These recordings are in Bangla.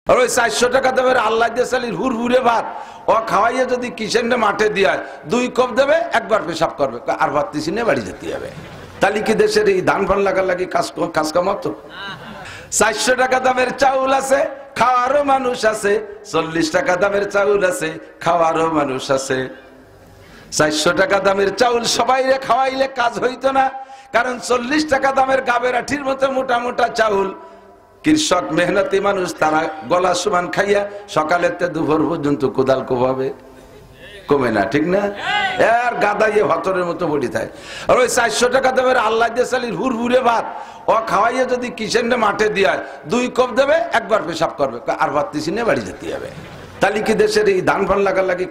আর ওই 400 টাকা দামের আল্লাহ দিয়ে চালির হুড়হুড়ে ভাত ও খাওয়াইয়ে যদি কিচেনে মাঠে দিয়ে 2 কাপ দেবে, একবার পেশাব করবে, আর ভাত তিসিনে বাড়ি যেতে হবে। তাহলে কি দেশের এই ধান ফান লাগার লাগে কাজ কামাতো? 400 টাকা দামের চাউল আছে, খাওয়ারও মানুষ আছে। 40 টাকা দামের চাউল আছে, খাওয়ারও মানুষ আছে। 400 টাকা দামের চাউল সবাইরে খাওয়াইলে কাজ হইতো না, কারণ 40 টাকা দামের গাবের আঠির মতো মোটা মোটা চাউল কৃষক মেহনতি মানুষ তারা গলা সমান খাইয়া সকালের তে দুপুর পর্যন্ত কোদাল কোভাবে কমে না, ঠিক না? আর গাদাইয়ে হতরের মতো বডি থাকে। আর ওই 400 টাকা দামের আল্লাহ দিয়ে চালির হুড়হুড়ে ভাত ও খাওয়াইয়ে যদি কিচেনে মাঠে দিয়ে 2 কাপ দেবে, একবার পেশাব করবে, আর ভাত তিসিনে বাড়ি যেতে হবে। তাহলে কি দেশের এই ধান ফান লাগার লাগে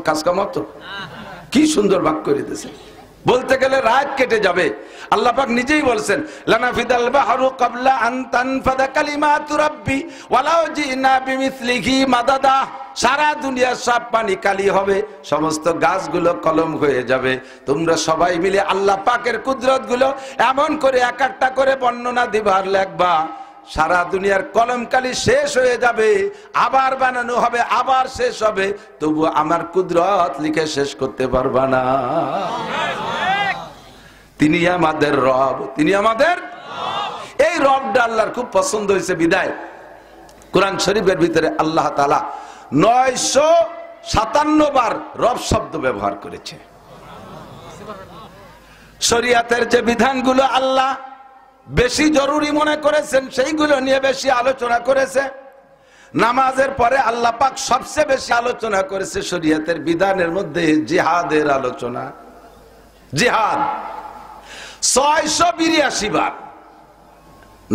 কাজ কামাতো? কি সুন্দর ভাগ করে দিয়েছে। বলতে গেলে রাত কেটে যাবে। আল্লাহ পাক নিজেই বলছেন, লানাফিদাল বাহরু ক্বাবলা আন তানফাদা কালিমাতু রাব্বি ওয়ালাউ জিনা বিমিসলিহি মাদাদা। সারা দুনিয়ার সব পানি কালি হবে, সমস্ত গাছগুলো কলম হয়ে যাবে। তোমরা সবাই মিলে আল্লাহ পাকের কুদরত গুলো এমন করে এক একটা করে বর্ণনা দিবার লাগবা, সারা দুনিয়ার কলমকালি শেষ হয়ে যাবে, আবার বানানো হবে, আবার শেষ হবে, তবু আমার কুদরত লিখে শেষ করতে পারবা না। তিনি আমাদের রব, তিনি আমাদের এই রবটা আল্লাহর খুব পছন্দ হয়েছে বিদায় কোরআন শরীফের ভিতরে আল্লাহ তাআলা 957 বার রব শব্দ ব্যবহার করেছে। শরীয়তের যে বিধানগুলো আল্লাহ বেশি জরুরি মনে করেছেন সেইগুলো নিয়ে বেশি আলোচনা করেছে। নামাজের পরে আল্লাহ পাক সবচেয়ে বেশি আলোচনা করেছে শরীয়তের বিধানের মধ্যে জিহাদের আলোচনা। জিহাদ 682 বার,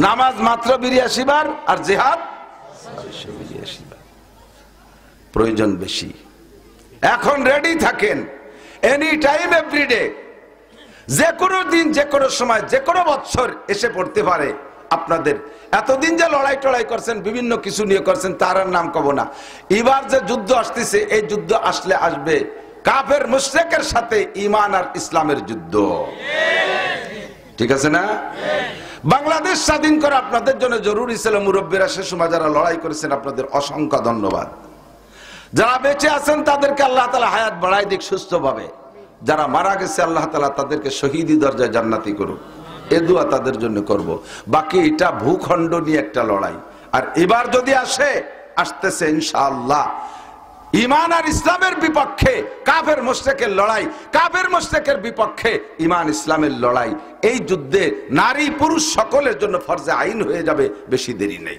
নামাজ মাত্র 82 বার, আর জিহাদ 682 বার। প্রয়োজন বেশি। এখন রেডি থাকেন, এনি টাইম এভরিডে, যে কোনো দিন, যে কোনো সময়, যে কোনো বছর এসে পড়তে পারে আপনাদের। এতদিন যে লড়াই টড়াই করছেন, বিভিন্ন কিছু নিয়ে করছেন, তার আর নাম কব না। এবার যে যুদ্ধ আসতেছে, এই যুদ্ধ আসলে আসবে কাফের মুশরিকের সাথে ঈমান আর ইসলামের যুদ্ধ। ঠিক আছে না? বাংলাদেশ স্বাধীন করা আপনাদের জন্য জরুরি ছিল। মুরব্বীরা সে সময় যারা লড়াই করেছেন, আপনাদের অসংখ্য ধন্যবাদ। যারা বেঁচে আছেন তাদেরকে আল্লাহ তাআলা হায়াত বাড়ায় দিক সুস্থভাবে। যারা মারা গেছে আল্লাহ তাআলা তাদেরকে শহীদি দরজায় জান্নাতি করুক, এ দোয়া তাদের জন্য করব। বাকি এটা ভূখণ্ড নিয়ে একটা লড়াই। আর এবার যদি আসতেছে ইনশাআল্লাহ ঈমান আর ইসলামের বিপক্ষে কাফের মুশরিকের লড়াই, কাফের মুশরিকের বিপক্ষে ঈমান ইসলামের লড়াই। এই যুদ্ধে নারী পুরুষ সকলের জন্য ফরজে আইন হয়ে যাবে, বেশি দেরি নেই।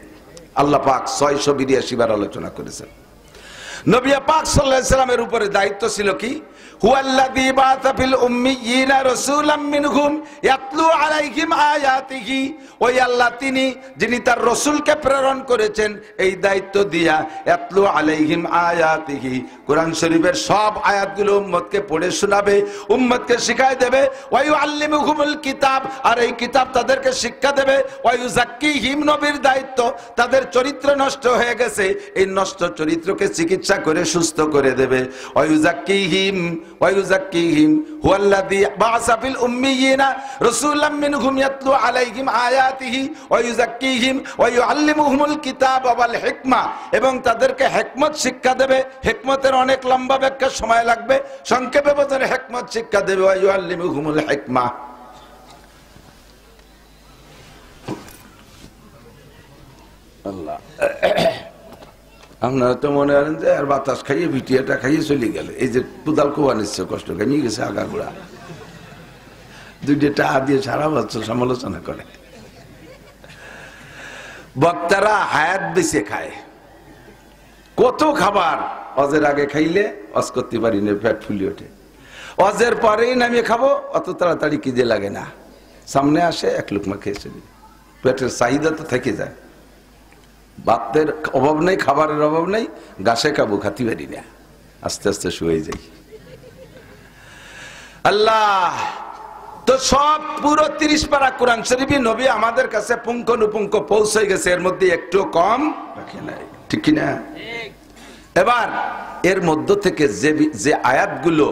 আল্লাহ পাক 682 বার আলোচনা করেছেন। নবী পাক সাল্লাল্লাহু আলাইহি সাল্লামের উপরে দায়িত্ব ছিল কি? হুয়াল্লাযী বাআসা ফিল উম্মিয়িনা রাসূলাম মিনহুম ইয়াতলু আলাইহিম আয়াতিহি। ওই আল্লাহ তিনি যিনি তার রাসূলকে প্রেরণ করেছেন এই দায়িত্ব দিয়া, ইয়াতলু আলাইহিম আয়াতিহি, কোরআন শরীফের সব আয়াতগুলো উম্মতকে পড়ে শোনাবে, উম্মতকে শিখায় দেবে। ওয়া ইউআল্লিমুহুমুল কিতাব, আর এই কিতাব তাদেরকে শিক্ষা দেবে। ওয়া ইউযাক্কিহিম, নবীর দায়িত্ব তাদের চরিত্র নষ্ট হয়ে গেছে, এই নষ্ট চরিত্রকে চিকিৎসা করে সুস্থ করে দেবে। ওয়া ইউযাক্কিহিম হুয়াল্লাযী বাআসা ফিল উম্মিয়িনা রাসূলাম মিনহুম ইয়াতলু আলাইহিম আয়াতিহি ওয়া ইউযাক্কিহিম ওয়া ইউআল্লিমুহুমুল কিতাবা ওয়াল হিকমা, এবং তাদেরকে হিকমত শিক্ষা দেবে। হিকমতের অনেক লম্বা ব্যাখ্যা, সময় লাগবে, সংক্ষেপে বোঝার হিকমত শিক্ষা দেবে। ওয়া ইউআল্লিমুহুমুল হিকমা। আল্লাহ, আপনারা তো মনে করেন যে আর বাতাস খাইয়ে বিটিয়াটা খাইয়ে চলে গেলে, এই যে কুদাল কোয়া নিচ্ছে, কষ্ট নিয়ে গেছে আগাগোড়া। 2টা টাকা দিয়ে সারা বছর সমালোচনা করে। বক্তারা হায়াত বেঁচে খায়, কত খাবার অজের আগে খাইলে অজ করতে পারি না, পেট ফুলে ওঠে। অজের পরেই নামিয়ে খাবো, অত তাড়াতাড়ি খিদে লাগে না, সামনে আসে এক লুকমা খেয়ে চলি। পেটের চাহিদা তো থেকে যায়। ভাতের অভাব নেই, খাবারের অভাব নেই, গাছে খাবো, খাতি পারি না, আস্তে আস্তে শুয়ে যাই। আল্লাহ তো সব পুরো 30 পারা কোরআন শরীফই নবী আমাদের কাছে পুঙ্খানুপুঙ্খ পৌঁছে গেছে, এর মধ্যে একটু কম রাখে নাই, ঠিক কিনা? এবার এর মধ্য থেকে যে আয়াতগুলো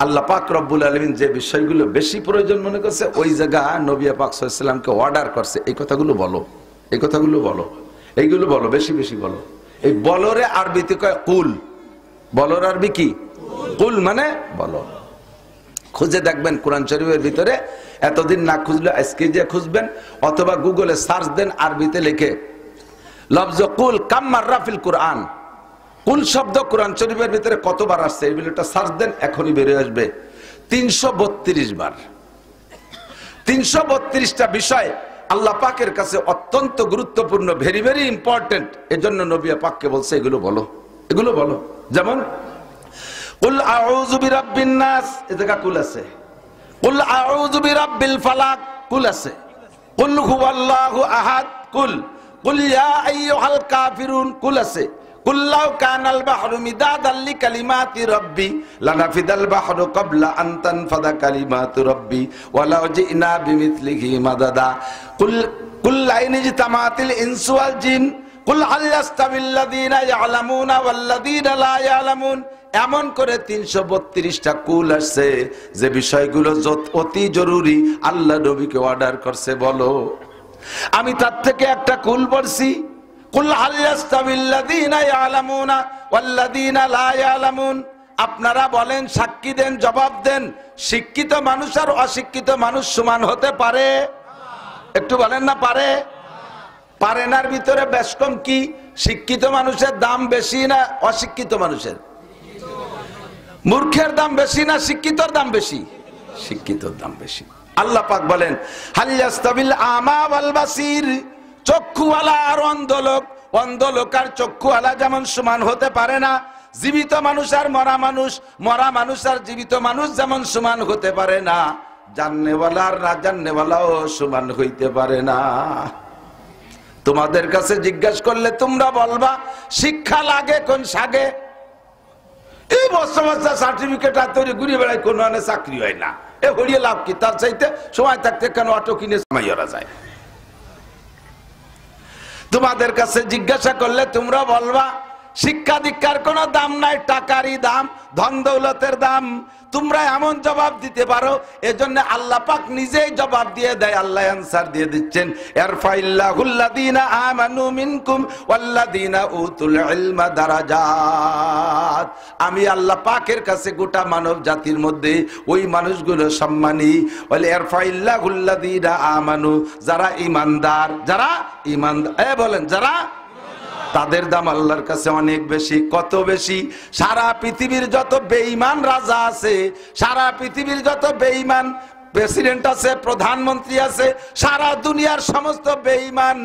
আল্লাহ পাক রব্বুল আলামিন যে বিষয়গুলো বেশি প্রয়োজন মনে করছে, ওই জায়গা নবী পাক সাল্লাল্লাহু আলাইহি ওয়াসাল্লামকে অর্ডার করছে, এই কথাগুলো বলো, এই কথাগুলো বলো, এইগুলো বলো, বেশি বেশি বলো। এই বলরে আরবিতে কয় কুল। বলর আরবি কি? কুল মানে বলো। খুঁজে দেখবেন কোরআন শরীফের ভিতরে, এতদিন না খুঁজলে আজকে যে খুঁজবেন, অথবা গুগলে সার্চ দেন আরবিতে লিখে লফজ কুল কাম মাররা ফিল কুরআন। কুল শব্দ কোরআন শরীফের ভিতরে কতবার আসছে এই বিষয়টা সার্চ দেন, এখনই বেরিয়ে আসবে 332 বার। 332টা বিষয় আল্লাহ পাকের কাছে অত্যন্ত গুরুত্বপূর্ণ, ভেরি ভেরি ইম্পর্টেন্ট। এজন্য নবী পাককে বলছে এগুলো বলো, এগুলো বলো। যেমন কুল আউযু বিরাব্বিন নাস, এ জায়গা কুল আছে। কুল আউযু বিরাব্বিল ফালাক, কুল আছে। কুল হুয়াল্লাহু আহাদ, কুল। কুল ইয়া আইয়ুহাল কাফিরুন, কুল আছে। কুল লাউ কানাল বাহরু মিদাদাল লিকালিমাতি রাব্বি লানাফিদাল বাহরু ক্বাবলা আন তানফাদা কালিমাতু রাব্বি ওয়ালাউ জিনা বিমিথলিহি মাদাদা। কুল লাইন ইজতামাতিল ইনসু ওয়াল জিন কুল হাল ইয়াস্তাবিল্লাযীনা ইয়ালামুনা ওয়াল্লাযীনা লা ইয়ালামুন। এমন করে 332টা কুল আসছে, যে বিষয়গুলো অতি জরুরি আল্লাহ নবীকে অর্ডার করছে বলো। আমি তার থেকে একটা কুল পড়ছি, কুল হাল ইয়াস্তাবিল্লাযীনা ইয়ালামুনা ওয়াল্লাযীনা লা ইয়ালামুন। আপনারা বলেন, সাক্ষী দেন, জবাব দেন, শিক্ষিত মানুষ আর অশিক্ষিত মানুষ সমান হতে পারে? একটু বলেন না পারে? পারে নার ভিতরে বেশ কম কি? শিক্ষিত মানুষের দাম বেশি না অশিক্ষিত মানুষের? মূর্খের দাম বেশি না শিক্ষিতর দাম বেশি? শিক্ষিতর দাম বেশি। আল্লাহ পাক বলেন হাল ইয়াস্তাবিল আমা ওয়াল বাসির, চক্ষুওয়ালা আর অন্ধ লোক, অন্ধ লোক আর চক্ষুওয়ালা যেমন সমান হতে পারে না, জীবিত মানুষ আর মরা মানুষ, মরা মানুষ আর জীবিত মানুষ যেমন সমান হতে পারে না, জাননেওয়ালা আর না জাননেওয়ালাও সমান হইতে পারে না। তোমাদের কাছে জিজ্ঞাসা করলে তোমরা বলবা শিক্ষা লাগে কোন সাগে? এই বছর বছর সার্টিফিকেট আর তৈরি ঘুরে বেড়ায়, কোনো চাকরি হয় না। এ হরিয়ে লাভ কি? তার চাইতে সময় থাকতে কেন অটো কিনে মাইয়ারা যায়। তোমাদের কাছে জিজ্ঞাসা করলে তোমরা বলবা শিক্ষা দীক্ষার কোনো দাম নাই, টাকারই দাম, ধন দৌলতের দাম। তোমরা এমন জবাব দিতে পারো, এজন্য আল্লাহ পাক নিজেই জবাব দিয়ে দেয়। আল্লাহ আনসার দিয়ে দিচ্ছেন, ইরফাইল্লাহুল্লাযীনা আমানু মিনকুম ওয়াল্লাযীনা উতুল ইলমা দারাজাত। আমি আল্লাহ পাকের কাছে গোটা মানব জাতির মধ্যে ওই মানুষগুলো সম্মানী। বলে ইরফাইল্লাহুল্লাযীনা আমানু, যারা ঈমানদার, যারা ঈমানদার, বলেন যারা, তাদের দাম আল্লাহর কাছে অনেক বেশি। কত বেশি? সারা পৃথিবীর যত বেঈমান রাজা আছে, সারা পৃথিবীর যত বেঈমান প্রেসিডেন্ট আছে, প্রধানমন্ত্রী আছে, সারা দুনিয়ার সমস্ত বেঈমান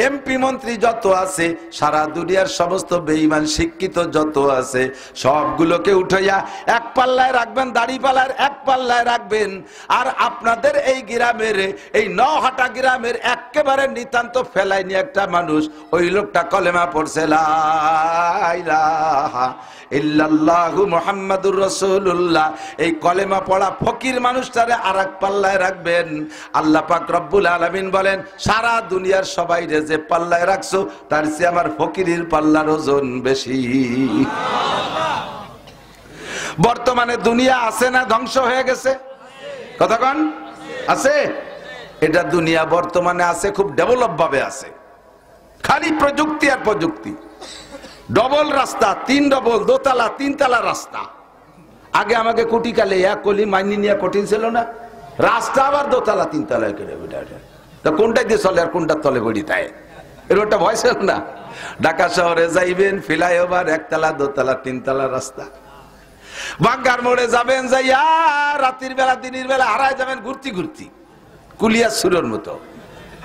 এমপি মন্ত্রী যত আছে, সারা দুনিয়ার সমস্ত বেঈমান শিক্ষিত যত আছে, সবগুলোকে উঠাইয়া এক পাল্লায় রাখবেন, দাড়িপাল্লার এক পাল্লায় রাখবেন। আর আপনাদের এই গ্রামের, এই নহাটা গ্রামের একেবারে নিতান্ত ফেলাই নিয়ে একটা মানুষ, ওই লোকটা কলেমা পড়ছে লা ইলাহা ইল্লাল্লাহু মুহাম্মাদুর রাসূলুল্লাহ, এই কলেমা পড়া ফকির মানুষটারে আরেক পাল্লায় রাখবেন। আল্লাহ পাক রব্বুল আলামিন বলেন, সারা দুনিয়ার সবাই রে যে পাল্লায় রাখছো, তার চেয়ে আমার ফকিরের পাল্লার ওজন বেশি। বর্তমানে দুনিয়া আছে না ধ্বংস হয়ে গেছে? কতক্ষণ আছে? এটা দুনিয়া বর্তমানে আছে, খুব ডেভেলপ ভাবে আছে, খালি প্রযুক্তি আর প্রযুক্তি। ডবল রাস্তা, 3 ডবল, দোতলা 3 তলা রাস্তা। আগে আমাকে কুটি কালে এক কলি মাইনি নিয়ে কঠিন ছিল না, রাস্তা আবার দোতলা 3 তলায় করে তা কোনটা দিয়ে চলে আর কোনটা তলে বড়ি তাই এর একটা ভয় ছিল না। ঢাকা শহরে যাইবেন, ফ্লাইওভার 1 তলা 2 তলা 3 তলা রাস্তা। বাঙ্গার মোড়ে যাবেন, যাইয়া রাতের বেলা দিনের বেলা হারায় যাবেন ঘুরতি ঘুরতি, কুলিয়া সুরের মতো।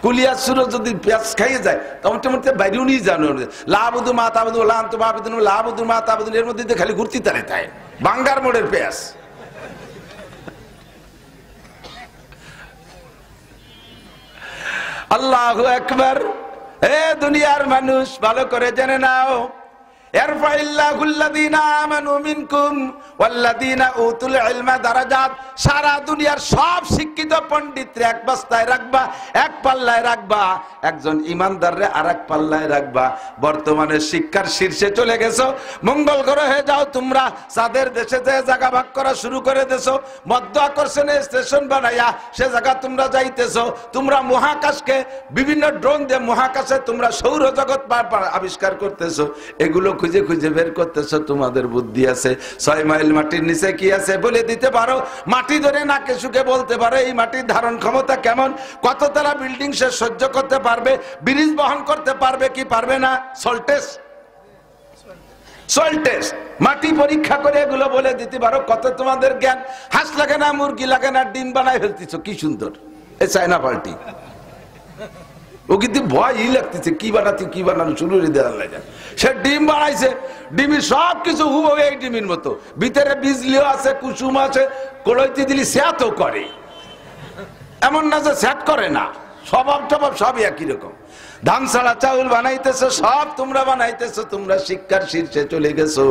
কুলিয়া সুর যদি পেঁয়াজ খাইয়ে যায় তখন তো বাইরেও নিয়ে জানো লাবুদু মা তাবুদু লান্ত বাবুদু লাবুদু মা তাবুদু, এর মধ্যে খালি ঘুরতি তারে তাই বাঙ্গার মোড়ের পেঁয়াজ। আল্লাহু আকবার। এ দুনিয়ার মানুষ ভালো করে জেনে নাও, সারা দুনিয়ার সব শিক্ষিত পণ্ডিতরে এক বস্তায় রাখবা, এক পাল্লায় রাখবা, একজন ইমানদাররে আর এক পাল্লায় রাখবা। বর্তমানে শিক্ষার শীর্ষে চলে গেছো, মঙ্গল গ্রহে যাও তোমরা, চাঁদের দেশে যে জায়গা ভাগ করা শুরু করে দেছো, মধ্য আকর্ষণে স্টেশন বানাইয়া সে জায়গা তোমরা যাইতেছো। তোমরা মহাকাশকে বিভিন্ন ড্রোন দিয়ে মহাকাশে তোমরা সৌরজগৎ আবিষ্কার করতেছো, এগুলো খুঁজে খুঁজে বের করতেছো। তোমাদের বুদ্ধি আছে? 6 মাইল মাটির নিচে কি আছে বলে দিতে পারো? মাটি ধরে নাকে সুখে বলতে পারো এই মাটির ধারণ ক্ষমতা কেমন, কততলা বিল্ডিং সে সহ্য করতে পারবে, ব্রিজ বহন করতে পারবে কি পারবে না? সল্টেস মাটি পরীক্ষা করে এগুলো বলে দিতে পারো। কত তোমাদের জ্ঞান! হাঁস লাগে না, মুরগি লাগে না, ডিম বানায় ফেলতেছ। কি সুন্দর এই চায়না পাল্টি! ও কিন্তু ভয়ই লাগতেছে, কি বানাতে কি বানানো শুরু করে দেওয়ার লাগে। সে ডিম বানাইছে, ডিমের সব কিছু হুবহু এই ডিমের মতো, ভিতরে বিজলিও আছে, কুসুম আছে, কলইতে দিলি স্যাত করে, এমন না যে স্যাট করে না, স্বভাব টভাব সবই একই রকম। ধান ছাড়া চাউল বানাইতেছো, সব তোমরা বানাইতেছো। তোমরা শিক্ষার শীর্ষে চলে গেছো।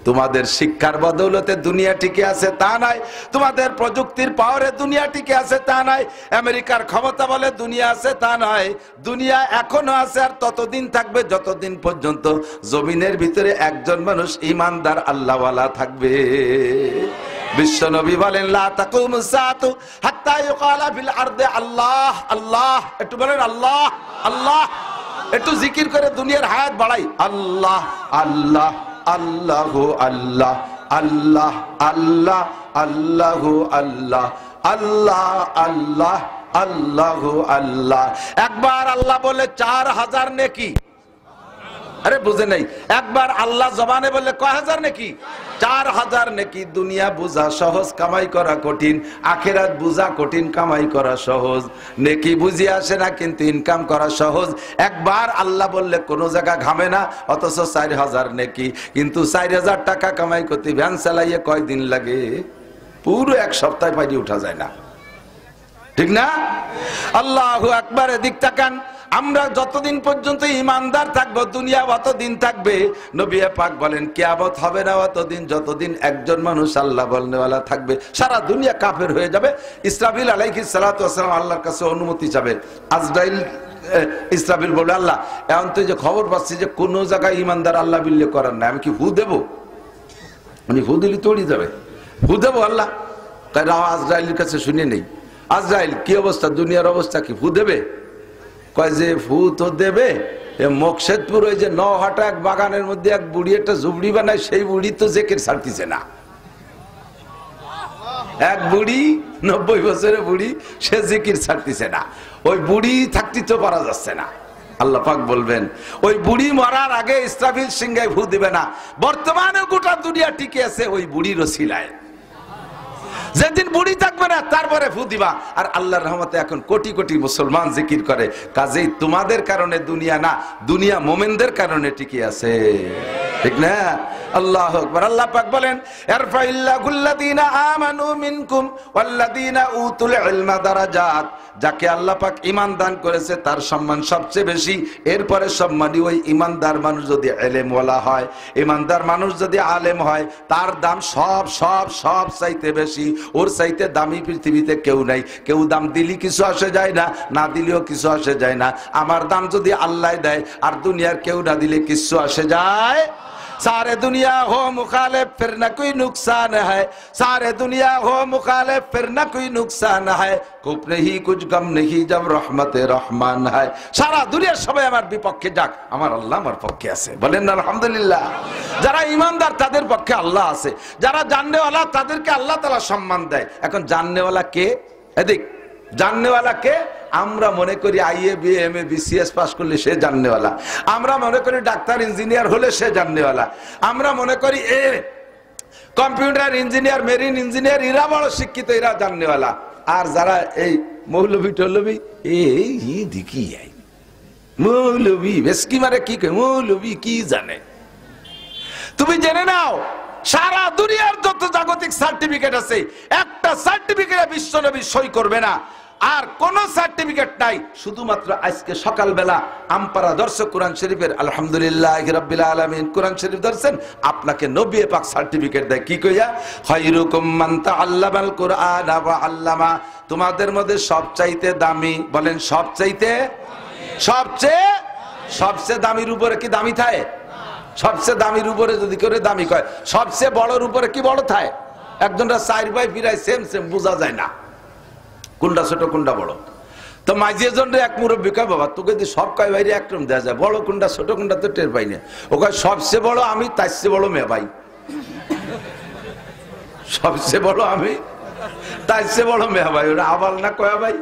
তোমাদের শিক্ষার বদৌলতে দুনিয়া টিকে আছে তা নাই, তোমাদের প্রযুক্তির পাওয়ারে দুনিয়া টিকে আছে তা নাই, আমেরিকার ক্ষমতা বলে দুনিয়া আছে তা নয়। দুনিয়া এখনো আছে আর ততদিন থাকবে যতদিন পর্যন্ত জমিনের ভিতরে একজন মানুষ ইমানদার আল্লাহওয়ালা থাকবে। বিশ্ব নবী বলেন লা তাকুমুস সাআতু হাত্তা ইউকালা ফিল আরদি আল্লাহ আল্লাহ। একটু বলেন আল্লাহ আল্লাহ, একটু জিকির করে দুনিয়ার হায়াত বাড়াই। আল্লাহ আল্লাহ আল্লাহু আল্লাহ আল্লাহ আল্লাহ আল্লাহু আল্লাহ আল্লাহ আল্লাহ আল্লাহু আল্লাহ। একবার আল্লাহ বলে 4000 নেকি। আরে বুঝে নাই, একবার আল্লাহ জবানে বললে কয় হাজার নেকি? 4000 নেকি। দুনিয়া বুঝা সহজ, কামাই করা কঠিন। আখিরাত বুঝা কঠিন, কামাই করা সহজ। নেকি বুঝি আসে না, কিন্তু ইনকাম করা সহজ। একবার আল্লাহ বললে কোনো জায়গা ঘামে না, অথচ 4000 নেকি। কিন্তু 4000 টাকা কামাই করতে ভ্যান চালাইয়ে কয়দিন লাগে? পুরো এক সপ্তাহ পাইলে উঠা যায় না, ঠিক না? আল্লাহু আকবার। এদিক তাকান। আমরা যতদিন পর্যন্ত ইমানদার থাকবো দুনিয়া অতদিন থাকবে। নবী পাক বলেন কিয়ামত হবে না অতদিন যতদিন একজন মানুষ আল্লাহ বলনেওয়ালা থাকবে। সারা দুনিয়া কাফের হয়ে যাবে। ইসরাফিল আলাইহিস সালাতু ওয়াস সালাম আল্লাহর কাছে অনুমতি চাবে। আজরাইল ইসরাফিল বলে আল্লাহ এখন তো যে খবর পাচ্ছি যে কোন জায়গায় ইমানদার আল্লাহ বিল্লে করার না, আমি কি ফু দেবো? মানে ফু দিলে তড়ি যাবে, ফু দেবো আল্লাহ? তাই আজরাইলের কাছে শুনে নেই। আজরাইল কি অবস্থা, দুনিয়ার অবস্থা কি? ফু দেবে? কয় যে ফু তো দেবে। মকসেদপুর ওই যে নহাটা এক বাগানের মধ্যে এক বুড়ি একটা ঝুবড়ি বানায়, সেই বুড়ি তো জেকের ছাড়তিছে না। এক বুড়ি 90 বছরের বুড়ি, সে জিকির ছাড়তিছে না। ওই বুড়ি থাকতে তো পারা যাচ্ছে না। আল্লাহ পাক বলবেন ওই বুড়ি মরার আগে ইসরাফিল সিংহায় ফু দিবে না। বর্তমানে গোটা দুনিয়া টিকে আছে ওই বুড়ির ওসিলায়। যেদিন বুড়ি থাকবে না তারপরে ফু দিবা। আর আল্লাহর রহমতে এখন কোটি কোটি মুসলমান জিকির করে। কাজেই তোমাদের কারণে দুনিয়া না, দুনিয়া মোমেনদের কারণে টিকে আছে, ঠিক না? আল্লাহু আকবার। আল্লাহ পাক বলেন ইরফাইল্লাহুল্লাযীনা আমানু মিনকুম ওয়াল্লাযীনা উতুল ইলমা দারাজাত। যাকে আল্লাহ পাক ঈমান দান করেছে তার সম্মান সবচেয়ে বেশি। এরপরে সম্মানী ওই ঈমানদার মানুষ যদি ইলমওয়ালা হয়, ঈমানদার মানুষ যদি আলেম হয়, তার দাম সব সব সব চাইতে বেশি। ওর চাইতে দামি পৃথিবীতে কেউ নাই। কেউ দাম দিলি কিছু আসে যায় না, না দিলেও কিছু আসে যায় না। আমার দাম যদি আল্লাহ দেয় আর দুনিয়ার কেউ না দিলে কিছু আসে যায়? सारे दुनिया हो मुखालिफ फिर न कोई नुकसान है, सारे दुनिया हो मुखालिफ फिर न कोई नुकसान है, कुछ नहीं कुछ गम नहीं जब रहमत रहमान है। सारा दुनिया সবাই আমার বিপক্ষে যাক, আমার আল্লাহ আমার পক্ষে আছে। বলেন না আলহামদুলিল্লাহ। যারা ঈমানদার তাদের পক্ষে আল্লাহ আছে, যারা জাননেওয়ালা তাদেরকে আল্লাহ তাআলা সম্মান দেয়। এখন জাননেওয়ালা কে? এদিক জাননেওয়ালা কে? আমরা মনে করি আইএ বিএমএ বিসিএস পাস করলে সে জাননেওয়ালা, আমরা মনে করি ডাক্তার ইঞ্জিনিয়ার হলে সে জাননেওয়ালা, আমরা মনে করি a computer engineer marine engineer এরা বড় শিক্ষিত, এরা জাননেওয়ালা। আর যারা এই মৌলভী টৌলভী এই দেখি মৌলভী বেশকি মারে কি মৌলভী কি জানে? তুমি জেনে নাও সারা দুনিয়ার যত জাগতিক সার্টিফিকেট আছে একটা সার্টিফিকেটে বিশ্বনবী সই করবে না। আর কোন সার্টিফিকেট নাই, শুধুমাত্র আজকে সকালবেলা আমপারা দর্শক কোরআন শরীফের আলহামদুলিল্লাহি রাব্বিল আলামিন কোরআন শরীফ দর্শন, আপনাকে নবী পাক সার্টিফিকেট দেয় কি কইয়া, খায়রুকুম মান তাআল্লামাল কুরআনা ওয়া আল্লামা। তোমাদের মধ্যে সবচাইতে দামি, বলেন সবচাইতে, সবচেয়ে দামির উপরে কি দামি থাকে? সবচেয়ে দামির উপরে যদি করে দামি কয়, সবচেয়ে বড়র উপরে কি বড় থাকে? একজনটা 4 ভাই ফিরাই সেম বোঝা যায় না কোনটা ছোট কোনটা বড়। তো মাঝিয়ে জন এক মুরব্বী কয়, বাবা তোকে যদি সব কয় বাইরে একরকম দেওয়া যায়, বড় কোনটা ছোট কোনটা তো টের পাই না। ও কয় সবচেয়ে বড় আমি, তার চেয়ে বড় মেয়ে ভাই। সবচেয়ে বড় আমি, তার চেয়ে বড় মেয়ে ভাই। ওরা আবাল না কয়া ভাই,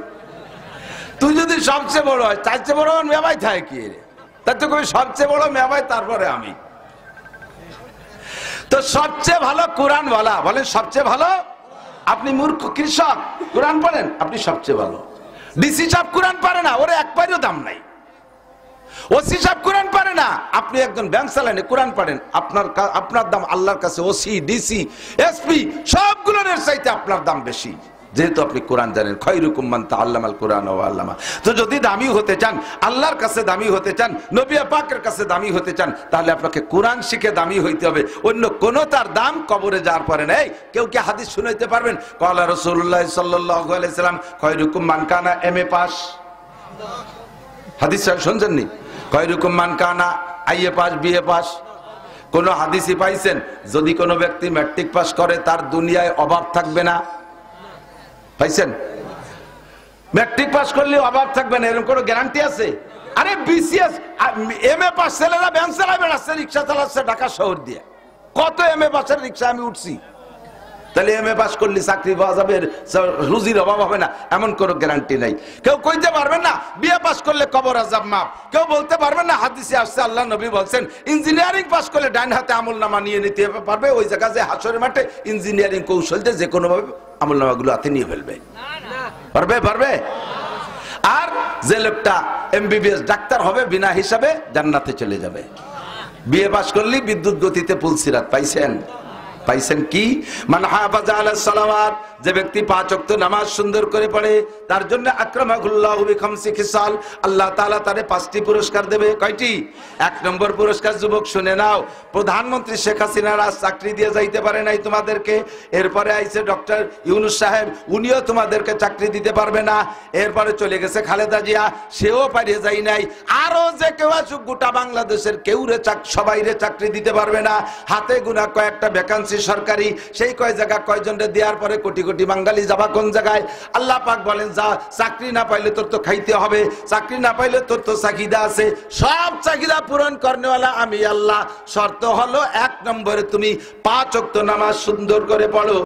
তুই যদি সবচেয়ে বড় হয় তার চেয়ে বড় মেয়ে ভাই থাকে কি রে? তাই তো কবি সবচেয়ে বড় মেয়ে ভাই, তারপরে আমি। তো সবচেয়ে ভালো কোরআন বলা, বলেন সবচেয়ে ভালো। আপনি মূর্খ কৃষক, কোরআন পড়েন, আপনি সবচেয়ে ভালো। ডিসি সাহেব কোরআন পারে না, ওরে এক পাইরও দাম নাই। ওসি সাহেব কোরআন পারে না, আপনি একজন ব্যাংক চালানে কোরআন পারেন, আপনার দাম আল্লাহর কাছে ওসি, ডিসি, এসপি সবগুলোর চাইতে আপনার দাম বেশি, যেহেতু আপনি কোরআন জানেন। খায়রুকুম মান তাআল্লামাল কুরআনা ওয়া আল্লামা। তো যদি দামি হতে চান, আল্লাহর কাছে দামি হতে চান, নবী পাকের কাছে দামি হতে চান, তাহলে আপনাকে কোরআন শিখে দামি হইতে হবে। অন্য কোন তার দাম কবরে যাওয়ার পরে নেই। কেউ কি হাদিস শুনাইতে পারবেন? ক্বালা রাসূলুল্লাহ সাল্লাল্লাহু আলাইহি সাল্লাম খায়রুকুম মান কানা এমএ পাস। হাদিস শুনছেন নি? খায়রুকুম মান কানা আইএ পাস, বিএ পাস। কোন হাদিসই পাইছেন যদি কোনো ব্যক্তি ম্যাট্রিক পাস করে তার দুনিয়ায় অভাব থাকবে না? পাইছেন? ম্যাট্রিক পাস করলে অভাব থাকবে না এরকম কোনো গ্যারান্টি আছে? আরে বিসিএস এমএ পাস ছেলেরা ভ্যান চালায় বেড়াচ্ছে, রিক্সা চালাচ্ছে ঢাকা শহর দিয়ে। কত এমএ পাসের রিক্সা আমি উঠছি। তাহলে এমএ পাস করলে চাকরি পাওয়া যাবে, রুজির অভাব হবে না, এমন কোনো গ্যারান্টি নাই। কেউ কইতে পারবেন না বিএ পাস করলে কবর আযাব মাফ। কেউ বলতে পারবেন না হাদিসে আসছে আল্লাহ নবী বলছেন ইঞ্জিনিয়ারিং পাস করলে ডাইন হাতে আমলনামা নিয়ে নিতে পারবে। ওই জায়গা যে হাসরের মাঠে ইঞ্জিনিয়ারিং কৌশল দিয়ে যে কোনো ভাবে আমলনামাগুলো হাতে নিয়ে ফেলবে। পারবে? আর যে লোকটা এমবিবিএস ডাক্তার হবে বিনা হিসাবে জান্নাতে চলে যাবে। বিএ পাস করলে বিদ্যুৎ গতিতে পুলসিরাত পাইছেন কি? মান হাফাজা আলাস সালাওয়াত, যে ব্যক্তি 5 ওয়াক্ত নামাজ সুন্দর করে পড়ে তার জন্য আকরামাহুল্লাহু বিখামসি খিসাল, আল্লাহ তাআলা তারে 5টি পুরস্কার দেবে। কয়টি? 1 নম্বর পুরস্কার যুবক শুনে নাও, প্রধানমন্ত্রী শেখ হাসিনার আজ চাকরি দিয়ে যাইতে পারে নাই তোমাদেরকে, এরপরে আইছে ডক্টর ইউনূস সাহেব, উনিও তোমাদেরকে চাকরি দিতে পারবে না। এরপরে চলে গেছে খালেদা জিয়া, সেও পারিয়ে যায় নাই। আরো যে কেউ আসুক গোটা বাংলাদেশের কেউরে সবাইরে চাকরি দিতে পারবে না। হাতে গোনা কয়েকটা ভ্যাকান্সি সরকারি, সেই কয় জায়গা কয়জনরে দেওয়ার পরে কোটি কোটি বাঙালি যাবা কোন জায়গায়? আল্লাহ পাক বলেন যা, চাকরি না পাইলে তোর তো খাইতে হবে, চাকরি না পাইলে তোর তো চাহিদা আছে। সব চাহিদা পূরণ করনেওয়ালা আমি আল্লাহ। শর্ত হলো 1 নম্বরে তুমি 5 ওয়াক্ত নামাজ সুন্দর করে পড়ো।